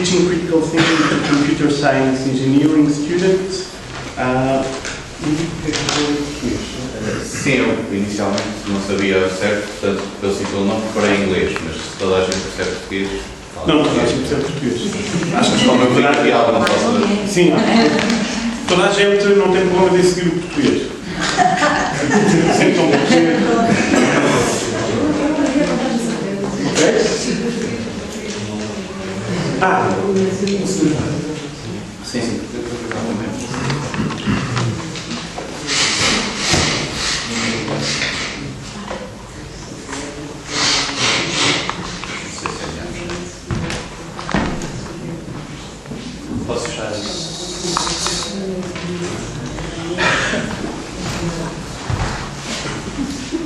teaching critical thinking to computer science engineering students. Sim, eu inicialmente não sabia certo, portanto, eu cito o nome para em inglês, mas se toda a gente percebe português. Não, toda a gente percebe português. Acho que como eu fico aqui algo não posso. Sim, toda a gente não tem problema em seguir o português. Sentam ok? Sim. Posso fechar isso?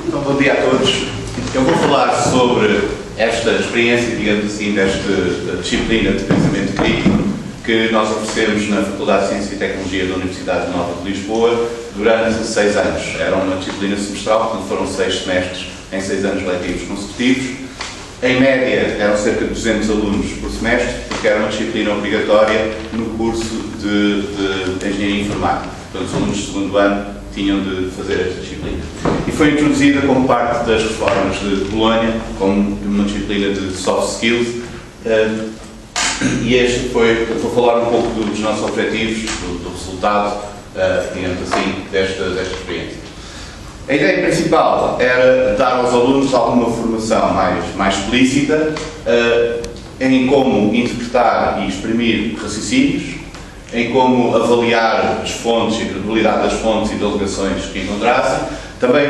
Então, bom dia a todos. Eu vou falar sobre esta experiência, digamos assim, desta disciplina de pensamento crítico que nós oferecemos na Faculdade de Ciência e Tecnologia da Universidade Nova de Lisboa durante 6 anos. Era uma disciplina semestral, portanto foram 6 semestres em 6 anos letivos consecutivos. Em média, eram cerca de 200 alunos por semestre, porque era uma disciplina obrigatória no curso de Engenharia Informática. Portanto, os alunos do 2º ano tinham de fazer esta disciplina. E foi introduzida como parte das reformas de Bolonha, como uma disciplina de soft skills. E este foi, vou falar um pouco dos nossos objetivos, do resultado, digamos assim, desta experiência. A ideia principal era dar aos alunos alguma formação mais explícita em como interpretar e exprimir raciocínios, em como avaliar as fontes e a credibilidade das fontes e das alegações que encontrassem, também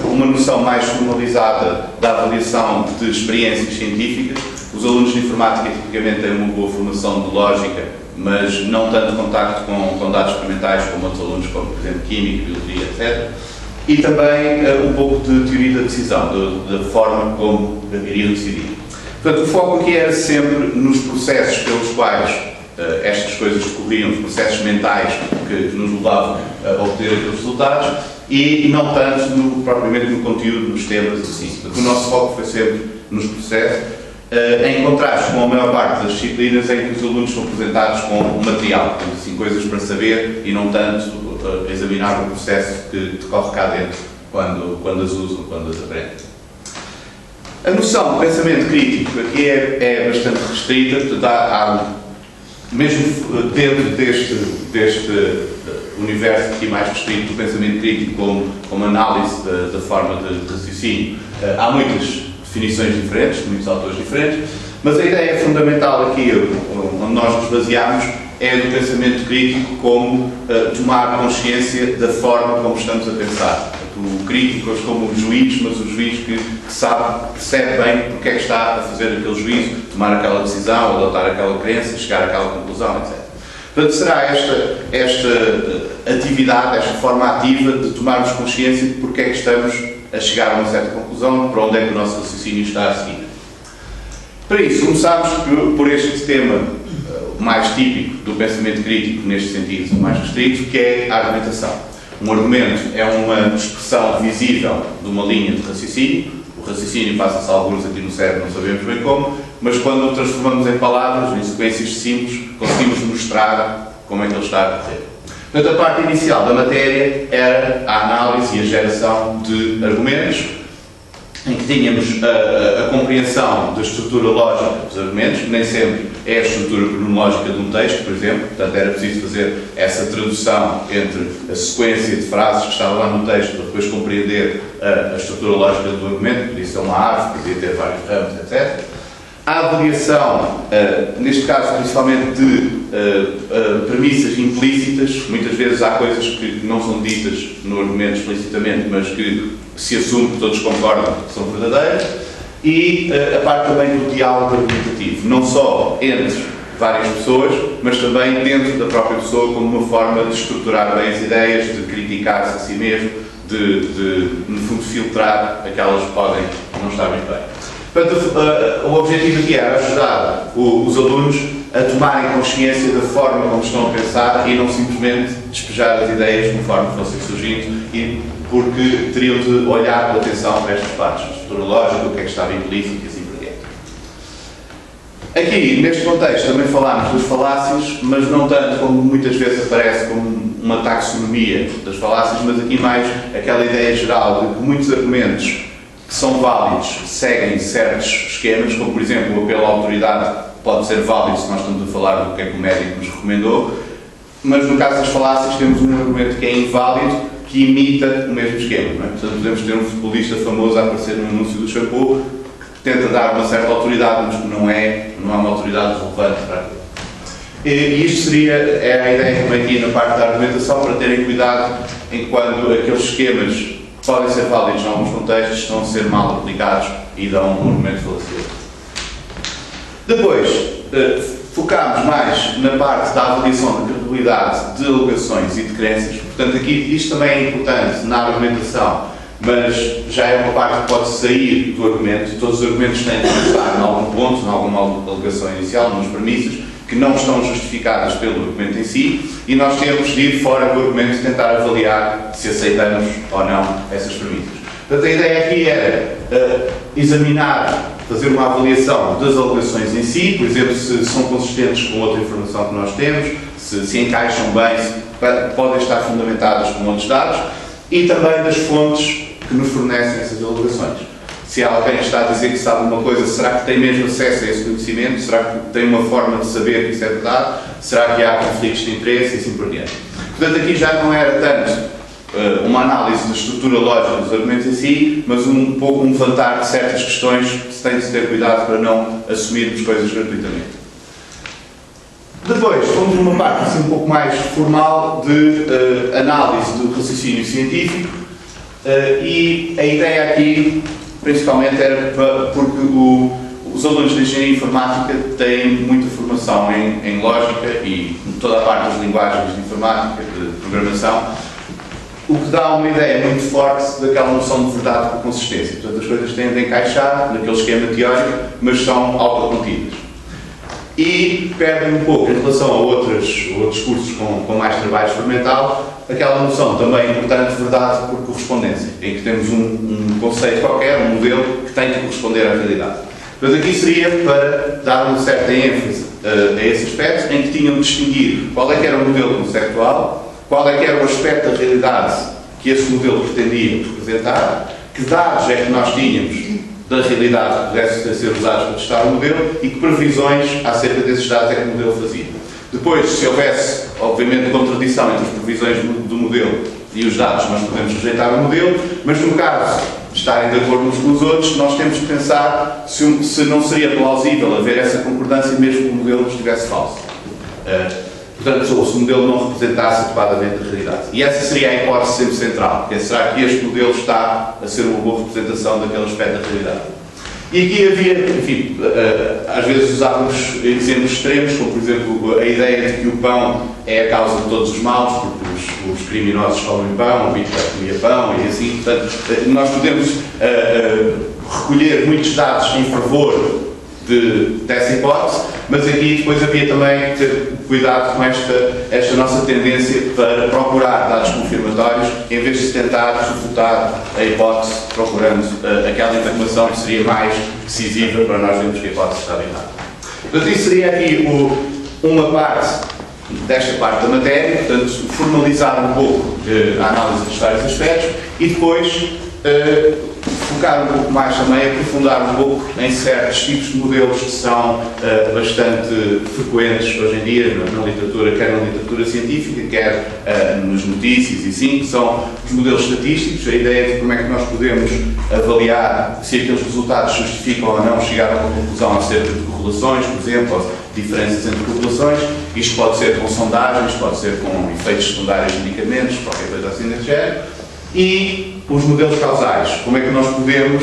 uma noção mais formalizada da avaliação de experiências científicas. Os alunos de informática tipicamente têm uma boa formação de lógica, mas não tanto contacto com dados experimentais como outros alunos, como por exemplo química, biologia, etc. E também um pouco de teoria da decisão, da forma como iriam decidir. Portanto, o foco aqui era sempre nos processos pelos quais estas coisas decorriam, os processos mentais que nos levavam a obter aqueles resultados, e não tanto propriamente no conteúdo, nos temas, assim. Portanto, o nosso foco foi sempre nos processos, em contraste com a maior parte das disciplinas em que os alunos são apresentados com material, portanto, assim, coisas para saber e não tanto examinar o processo que decorre cá dentro quando as usam, quando as aprendem. A noção de pensamento crítico aqui é bastante restrita, portanto, mesmo dentro deste universo aqui mais restrito do pensamento crítico como análise da forma de raciocínio, há muitas definições diferentes, muitos autores diferentes, mas a ideia fundamental aqui, onde nós nos baseamos, é do pensamento crítico como tomar consciência da forma como estamos a pensar. O crítico é como o juiz, mas o juiz que sabe, percebe bem porque é que está a fazer aquele juízo, tomar aquela decisão, adotar aquela crença, chegar àquela conclusão, etc. Portanto, será esta atividade, esta forma ativa de tomarmos consciência de porque é que estamos a chegar a uma certa conclusão, para onde é que o nosso raciocínio está a seguir. Para isso, começámos por este tema mais típico do pensamento crítico, neste sentido mais restrito, que é a argumentação. Um argumento é uma expressão visível de uma linha de raciocínio. O raciocínio passa-se alguns aqui no cérebro, não sabemos bem como, mas quando o transformamos em palavras, em sequências simples, conseguimos mostrar como é que ele está a correr. Portanto, a parte inicial da matéria era a análise e a geração de argumentos, em que tínhamos a compreensão da estrutura lógica dos argumentos, que nem sempre é a estrutura cronológica de um texto, por exemplo, portanto era preciso fazer essa tradução entre a sequência de frases que estava lá no texto para depois compreender a estrutura lógica do argumento, podia ser uma árvore, podia ter vários ramos, etc. A avaliação, neste caso principalmente de premissas implícitas, muitas vezes há coisas que não são ditas no argumento explicitamente, mas que se assume que todos concordam que são verdadeiras, e a parte também do diálogo argumentativo, não só entre várias pessoas, mas também dentro da própria pessoa como uma forma de estruturar bem as ideias, de criticar-se a si mesmo, de no fundo filtrar aquelas que podem não estar muito bem. Portanto, o objetivo aqui era ajudar os alunos a tomarem consciência da forma como estão a pensar e não simplesmente despejar as ideias conforme fossem surgindo, e porque teriam de olhar com atenção para estas partes, a estrutura lógica, o que é que estava implícito e assim por diante. Aqui, neste contexto, também falámos das falácias, mas não tanto como muitas vezes aparece como uma taxonomia das falácias, mas aqui mais aquela ideia geral de que muitos argumentos que são válidos seguem certos esquemas, como por exemplo o apelo à autoridade pode ser válido se nós estamos a falar do que é que o médico nos recomendou, mas no caso das falácias temos um argumento que é inválido, que imita o mesmo esquema. Não é? Portanto, podemos ter um futebolista famoso a aparecer no anúncio do shampoo, tenta dar uma certa autoridade, mas que não é uma autoridade relevante para aquilo. E isto é a ideia também aqui na parte da argumentação, para terem cuidado enquanto aqueles esquemas que podem ser válidos em alguns contextos estão a ser mal aplicados e dão um argumento falacioso. Depois, focámos mais na parte da avaliação da credibilidade de alegações e de crenças. Portanto, aqui isto também é importante na argumentação, mas já é uma parte que pode sair do argumento. Todos os argumentos têm de começar em algum ponto, em alguma alegação inicial, nas premissas, que não estão justificadas pelo argumento em si, e nós temos de ir fora do argumento e tentar avaliar se aceitamos ou não essas premissas. Portanto, a ideia aqui era examinar, fazer uma avaliação das alegações em si, por exemplo, se são consistentes com outra informação que nós temos, se encaixam bem, se podem estar fundamentadas com outros dados, e também das fontes que nos fornecem essas alegações. Se alguém está a dizer que sabe uma coisa, será que tem mesmo acesso a esse conhecimento? Será que tem uma forma de saber que isso é verdade? Será que há conflitos de interesse e assim por diante? Portanto, aqui já não era tanto uma análise da estrutura lógica dos argumentos em si, mas um pouco um levantar de certas questões que se tem de ter cuidado para não assumirmos coisas gratuitamente. Depois, fomos numa parte assim, um pouco mais formal de análise do raciocínio científico e a ideia aqui, principalmente, era porque os alunos de Engenharia Informática têm muita formação em lógica e toda a parte das linguagens de informática, de programação, o que dá uma ideia muito forte daquela noção de verdade com consistência. Portanto, as coisas tendem a encaixar naquele esquema teórico, mas são autocontidas. E perdem um pouco, em relação a outros cursos com mais trabalho experimental, aquela noção também importante de verdade por correspondência, em que temos um conceito qualquer, um modelo, que tem que corresponder à realidade. Mas aqui seria para dar uma certa ênfase a esse aspecto, em que tinham de distinguir qual é que era o modelo conceptual, qual é que era o aspecto da realidade que esse modelo pretendia representar, que dados é que nós tínhamos da realidade que pudessem ser usados para testar o modelo e que previsões acerca desses dados é que o modelo fazia. Depois, se houvesse, obviamente, contradição entre as previsões do modelo e os dados, nós podemos rejeitar o modelo, mas no caso de estarem de acordo uns com os outros, nós temos que pensar se não seria plausível haver essa concordância mesmo que o modelo estivesse falso. Portanto, se o modelo não representasse adequadamente a realidade. E essa seria a hipótese sempre central, que é, será que este modelo está a ser uma boa representação daquele aspecto da realidade? E aqui havia, enfim, às vezes usávamos exemplos extremos, como por exemplo a ideia de que o pão é a causa de todos os males, porque os criminosos comem pão, o Hitler comia pão e assim. Portanto, nós podemos recolher muitos dados em favor dessa hipótese, mas aqui depois havia também que ter cuidado com esta nossa tendência para procurar dados confirmatórios em vez de tentar refutar a hipótese procurando aquela informação que seria mais decisiva para nós vermos que a hipótese estava errada. Portanto, isso seria aqui uma parte desta parte da matéria, portanto, formalizar um pouco a análise dos vários aspectos e depois focar um pouco mais também, aprofundar um pouco em certos tipos de modelos que são bastante frequentes hoje em dia na literatura, quer na literatura científica, quer nas notícias e assim, que são os modelos estatísticos, a ideia de como é que nós podemos avaliar se aqueles resultados justificam ou não chegar a uma conclusão acerca de correlações, por exemplo, ou diferenças entre populações. Isto pode ser com sondagens, pode ser com efeitos secundários de medicamentos, qualquer coisa assim desse género. E os modelos causais, como é que nós podemos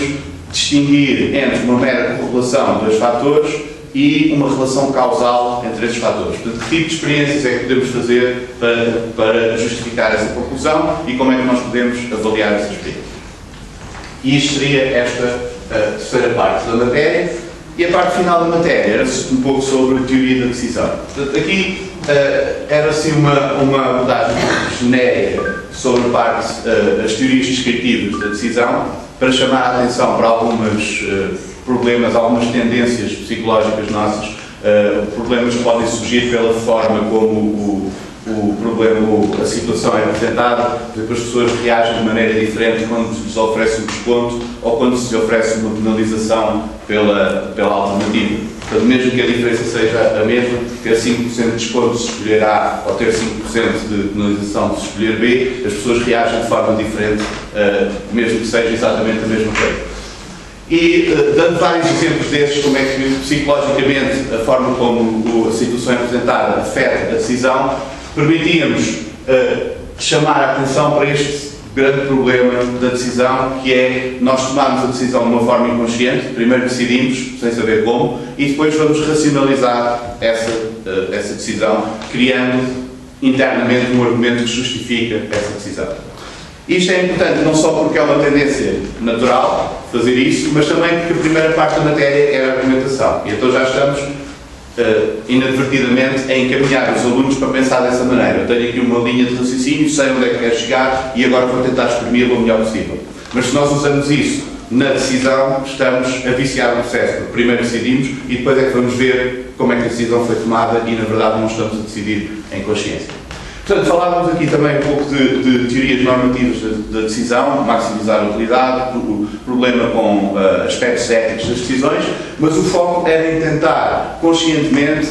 distinguir entre uma mera correlação de dois fatores e uma relação causal entre esses fatores. Portanto, que tipo de experiências é que podemos fazer para justificar essa conclusão e como é que nós podemos avaliar essa experiência. E isto seria esta terceira parte da matéria. E a parte final da matéria era um pouco sobre a teoria da decisão. Portanto, aqui era assim uma abordagem genérica sobre as teorias descritivas da decisão, para chamar a atenção para alguns problemas, algumas tendências psicológicas nossas Problemas podem surgir pela forma como a situação é apresentada. Por exemplo, as pessoas reagem de maneira diferente quando se lhes oferece um desconto ou quando se lhes oferece uma penalização pela alternativa. Portanto, mesmo que a diferença seja a mesma, ter 5% de desconto se escolher A ou ter 5% de penalização se escolher B, as pessoas reagem de forma diferente, mesmo que seja exatamente a mesma coisa. E dando vários exemplos desses, como é que psicologicamente a forma como a situação é apresentada afeta a decisão, permitia-nos chamar a atenção para este grande problema da decisão, que é nós tomarmos a decisão de uma forma inconsciente. Primeiro decidimos, sem saber como, e depois vamos racionalizar essa decisão, criando internamente um argumento que justifica essa decisão. Isto é importante não só porque é uma tendência natural fazer isso, mas também porque a primeira parte da matéria é a argumentação. E então já estamos inadvertidamente a encaminhar os alunos para pensar dessa maneira. Eu tenho aqui uma linha de raciocínio, sei onde é que quero chegar e agora vou tentar exprimir-lo o melhor possível. Mas se nós usamos isso na decisão, estamos a viciar o processo. Porque primeiro decidimos e depois é que vamos ver como é que a decisão foi tomada e, na verdade, não estamos a decidir em consciência. Portanto, falávamos aqui também um pouco de teorias normativas da decisão, maximizar a utilidade, o problema com aspectos éticos das decisões, mas o foco era em tentar, conscientemente,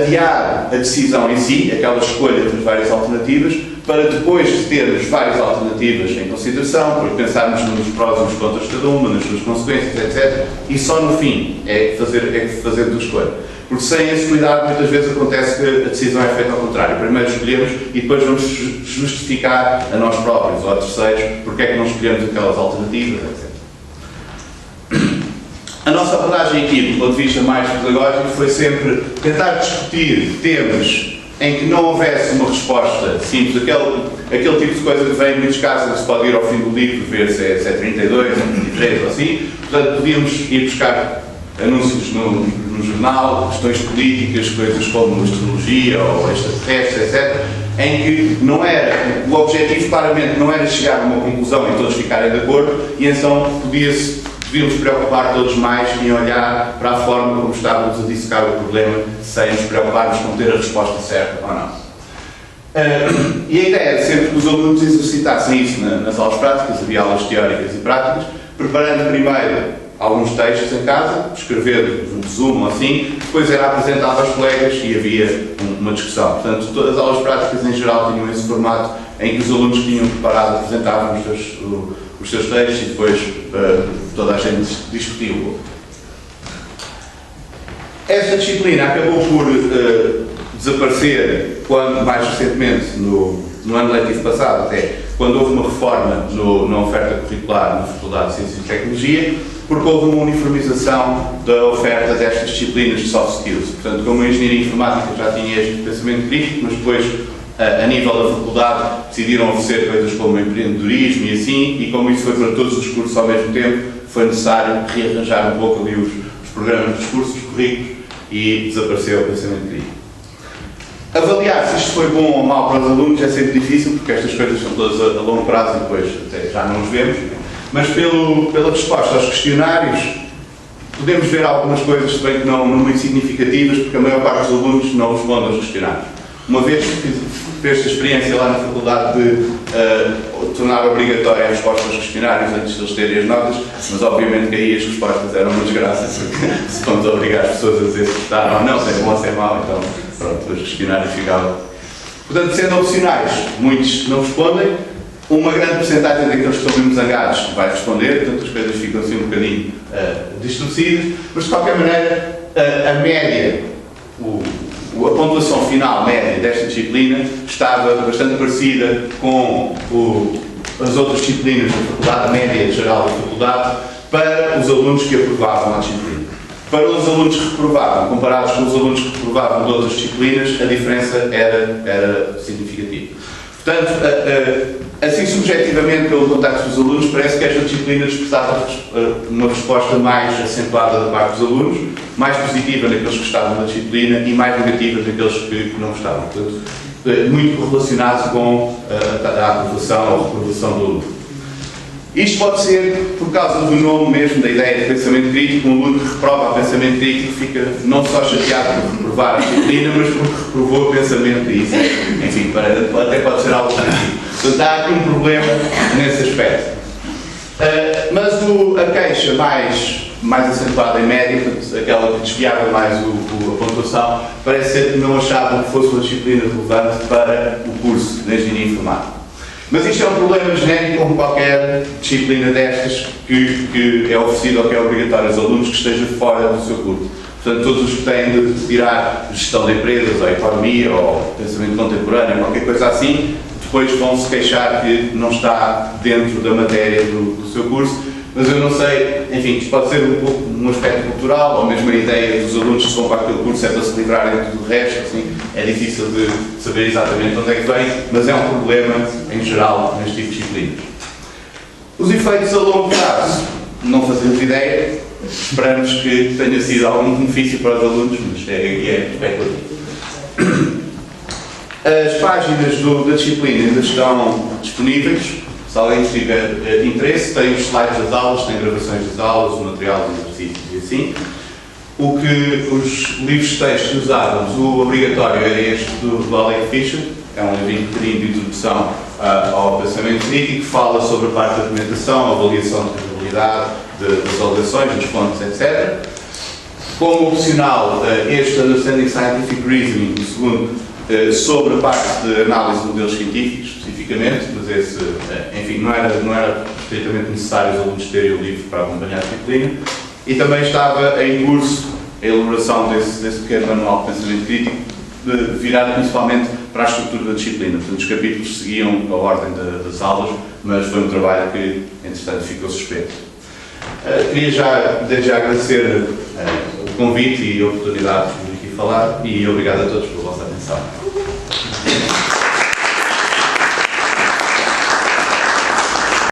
adiar a decisão em si, aquela escolha das várias alternativas, para depois de termos várias alternativas em consideração, depois pensarmos nos prós e nos contras de cada uma, nas suas consequências, etc. E só no fim é fazer a escolha. Porque sem esse cuidado, muitas vezes acontece que a decisão é feita ao contrário. Primeiro escolhemos e depois vamos justificar a nós próprios ou a terceiros porque é que não escolhemos aquelas alternativas, etc. A nossa abordagem aqui, do ponto de vista mais pedagógico, foi sempre tentar discutir temas em que não houvesse uma resposta simples, aquele tipo de coisa que vem em muitos casos, que se pode ir ao fim do livro, ver se é 32, 33 ou assim. Portanto, podíamos ir buscar anúncios no jornal, questões políticas, coisas como astrologia ou extraterrestres, etc., em que o objetivo claramente não era chegar a uma conclusão e todos ficarem de acordo, e então devíamos preocupar todos mais em olhar para a forma como estávamos a dissecar o problema, sem nos preocuparmos com ter a resposta certa ou não. E a ideia era sempre que os alunos exercitassem isso nas aulas práticas, havia aulas teóricas e práticas, preparando primeiro alguns textos em casa, escrever um resumo assim, depois era apresentado aos colegas e havia uma discussão. Portanto, todas as aulas práticas em geral tinham esse formato em que os alunos que tinham preparado apresentavam os seus textos e depois toda a gente discutia um pouco. Esta disciplina acabou por desaparecer mais recentemente, no ano letivo passado até, quando houve uma reforma na oferta curricular na Faculdade de Ciências e Tecnologia, porque houve uma uniformização da oferta destas disciplinas de soft skills. Portanto, como a engenharia informática já tinha este pensamento crítico, mas depois, a nível da faculdade, decidiram oferecer coisas como empreendedorismo e assim, e como isso foi para todos os cursos ao mesmo tempo, foi necessário rearranjar um pouco ali os programas dos cursos, os currículos, e desapareceu o pensamento crítico. Avaliar se isto foi bom ou mau para os alunos é sempre difícil, porque estas coisas são todas a longo prazo e depois até já não os vemos. Mas pela resposta aos questionários, podemos ver algumas coisas, se bem que não muito significativas, porque a maior parte dos alunos não responde aos questionários. Uma vez que fez esta experiência lá na faculdade de tornar obrigatória a resposta aos questionários antes de eles terem as notas, mas obviamente que aí as respostas eram uma desgraça, porque se vamos obrigar as pessoas a dizer se gostaram ou não, se é bom ou se é mau, então pronto, os questionários ficavam. Portanto, sendo opcionais, muitos não respondem. Uma grande porcentagem daqueles que estão mesmo zangados vai responder, portanto as coisas ficam assim um bocadinho distorcidas, mas de qualquer maneira a média, a pontuação final média desta disciplina estava bastante parecida com as outras disciplinas da faculdade, a média geral da faculdade, para os alunos que aprovavam a disciplina. Para os alunos que reprovavam, comparados com os alunos que reprovavam de outras disciplinas, a diferença era significativa. Portanto, assim subjetivamente, pelo contacto dos alunos, parece que esta disciplina expressava uma resposta mais acentuada da parte dos alunos, mais positiva naqueles que gostavam da disciplina e mais negativa naqueles que não gostavam. Portanto, muito correlacionado com a aprovação ou reprovação do aluno. Isto pode ser por causa do nome mesmo, da ideia de pensamento crítico. Um aluno que reprova o pensamento crítico fica não só chateado por reprovar a disciplina, mas porque reprovou o pensamento e isso, enfim, até pode ser algo positivo. Portanto, há aqui um problema nesse aspecto. Mas a queixa mais acentuada em média, portanto, aquela que desviava mais a pontuação, parece ser que não achavam que fosse uma disciplina relevante para o curso de Engenharia Informática. Mas isto é um problema genérico como qualquer disciplina destas que é oferecida ou que é obrigatória aos alunos que esteja fora do seu curso. Portanto, todos os que têm de tirar gestão de empresas, ou economia, ou pensamento contemporâneo, qualquer coisa assim, depois vão se queixar que não está dentro da matéria do seu curso. Mas eu não sei, enfim, isto pode ser um aspecto cultural, ou mesmo a ideia dos alunos que vão para aquele curso é para se livrarem de tudo o resto, assim, é difícil de saber exatamente onde é que vem, mas é um problema em geral neste tipo de disciplinas. Os efeitos a longo prazo, não fazemos ideia, esperamos que tenha sido algum benefício para os alunos, mas é especulativo. As páginas da disciplina ainda estão disponíveis. Se alguém tiver interesse, tem os slides das aulas, tem gravações das aulas, o material de exercícios e assim. O que os livros de texto que usávamos, o obrigatório era este do Alec Fisher, é um livrinho pequenino de introdução ao pensamento crítico, que fala sobre a parte da argumentação, a avaliação de credibilidade, das alegações, das fontes, etc. Como opcional, este Understanding Scientific Reasoning, o segundo, sobre a parte de análise de modelos científicos, especificamente, mas esse, enfim, não era estritamente necessário os alunos terem o livro para acompanhar a disciplina. E também estava em curso a elaboração desse pequeno manual de pensamento crítico, virado principalmente para a estrutura da disciplina. Portanto, os capítulos seguiam a ordem das aulas, mas foi um trabalho que, entretanto, ficou suspenso. Queria desde já agradecer o convite e a oportunidade de vir aqui falar e obrigado a todos pela vossa atenção.